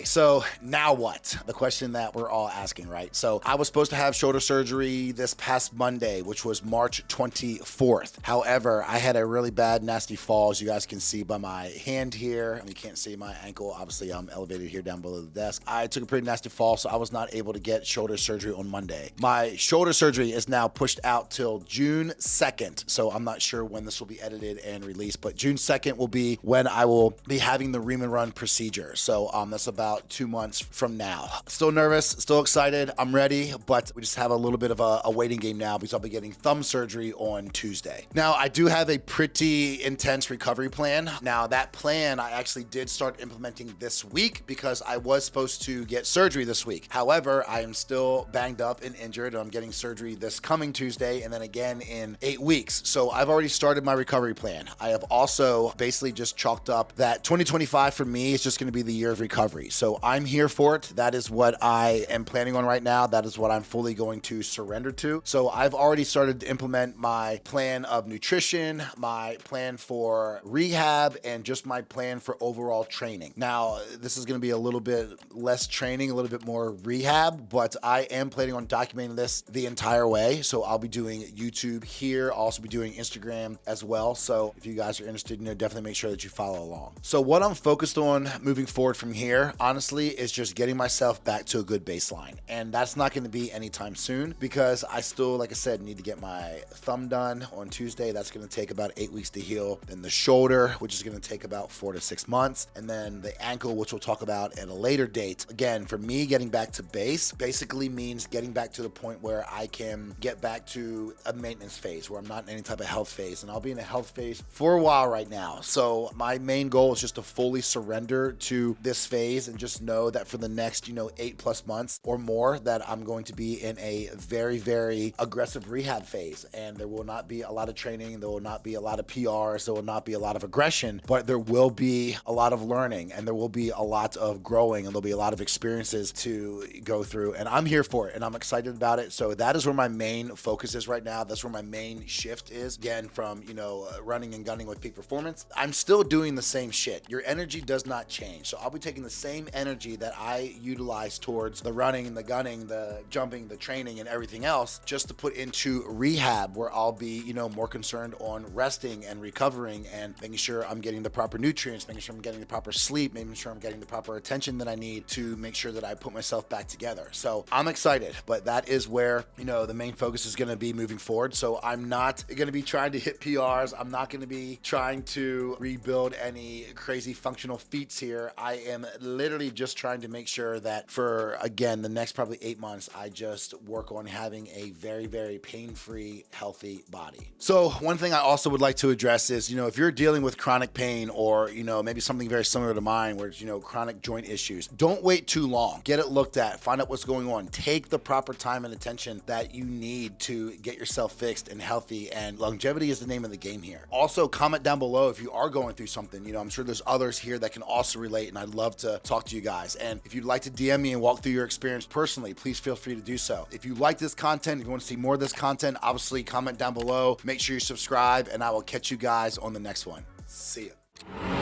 Okay, so now what? The question that we're all asking, right? So I was supposed to have shoulder surgery this past Monday, which was March 24th. However, I had a really bad, nasty fall, as you guys can see by my hand here. And you can't see my ankle. Obviously, I'm elevated here down below the desk. I took a pretty nasty fall, so I was not able to get shoulder surgery on Monday. My shoulder surgery is now pushed out till June 2nd. So I'm not sure when this will be edited and released, but June 2nd will be when I will be having the ream and run procedure. So that's about 2 months from now. Still nervous, still excited. I'm ready, but we just have a little bit of a waiting game now because I'll be getting thumb surgery on Tuesday. Now, I do have a pretty intense recovery plan. Now, that plan I actually did start implementing this week because I was supposed to get surgery this week. However, I am still banged up and injured, and I'm getting surgery this coming Tuesday and then again in 8 weeks. So I've already started my recovery plan. I have also basically just chalked up that 2025 for me is just going to be the year of recovery. So I'm here for it. That is what I am planning on right now. That is what I'm fully going to surrender to. So I've already started to implement my plan of nutrition, my plan for rehab, and just my plan for overall training. Now, this is going to be a little bit less training, a little bit more rehab, but I am planning on documenting this the entire way. So I'll be doing YouTube here. I'll also be doing Instagram as well. So if you guys are interested, definitely make sure that you follow along. So what I'm focused on moving forward from here, honestly, is just getting myself back to a good baseline. And that's not going to be anytime soon because I still, like I said, need to get my thumb done on Tuesday. That's going to take about 8 weeks to heal. Then the shoulder, which is going to take about 4 to 6 months. And then the ankle, which we'll talk about at a later date. Again, for me, getting back to base basically means getting back to the point where I can get back to a maintenance phase where I'm not in any type of health phase. And I'll be in a health phase for a while right now. So my main goal is just to fully surrender to this phase and just know that for the next, 8+ months or more that I'm going to be in a very, very aggressive rehab phase. And there will not be a lot of training. There will not be a lot of PRs. There will not be a lot of aggression, but there will be a lot of learning and there will be a lot of growing and there'll be a lot of experiences to go through. And I'm here for it and I'm excited about it. So that is where my main focus is right now. That's where my main shift is. Again, from, running and gunning with peak performance, I'm still doing the same shit. Your energy does not change. So I'll be taking the same energy that I utilize towards the running and the gunning, the jumping, the training and everything else just to put into rehab where I'll be, more concerned on resting and recovering and making sure I'm getting the proper nutrients, making sure I'm getting the proper sleep, making sure I'm getting the proper attention that I need to make sure that I put myself back together. So I'm excited, but that is where, the main focus is going to be moving forward. So I'm not going to be trying to hit PRs. I'm not going to be trying to rebuild any crazy functional feats here. I am literally just trying to make sure that for, again, the next probably 8 months, I just work on having a very, very pain-free, healthy body. So one thing I also would like to address is, if you're dealing with chronic pain or, maybe something very similar to mine where it's, chronic joint issues, don't wait too long. Get it looked at, find out what's going on. Take the proper time and attention that you need to get yourself fixed and healthy, and longevity is the name of the game here. Also, comment down below if you are going through something. I'm sure there's others here that can also relate, and I'd love to talk to you guys. And if you'd like to DM me and walk through your experience personally, please feel free to do so. If you like this content, if you want to see more of this content, obviously comment down below. Make sure you subscribe, and I will catch you guys on the next one. See ya.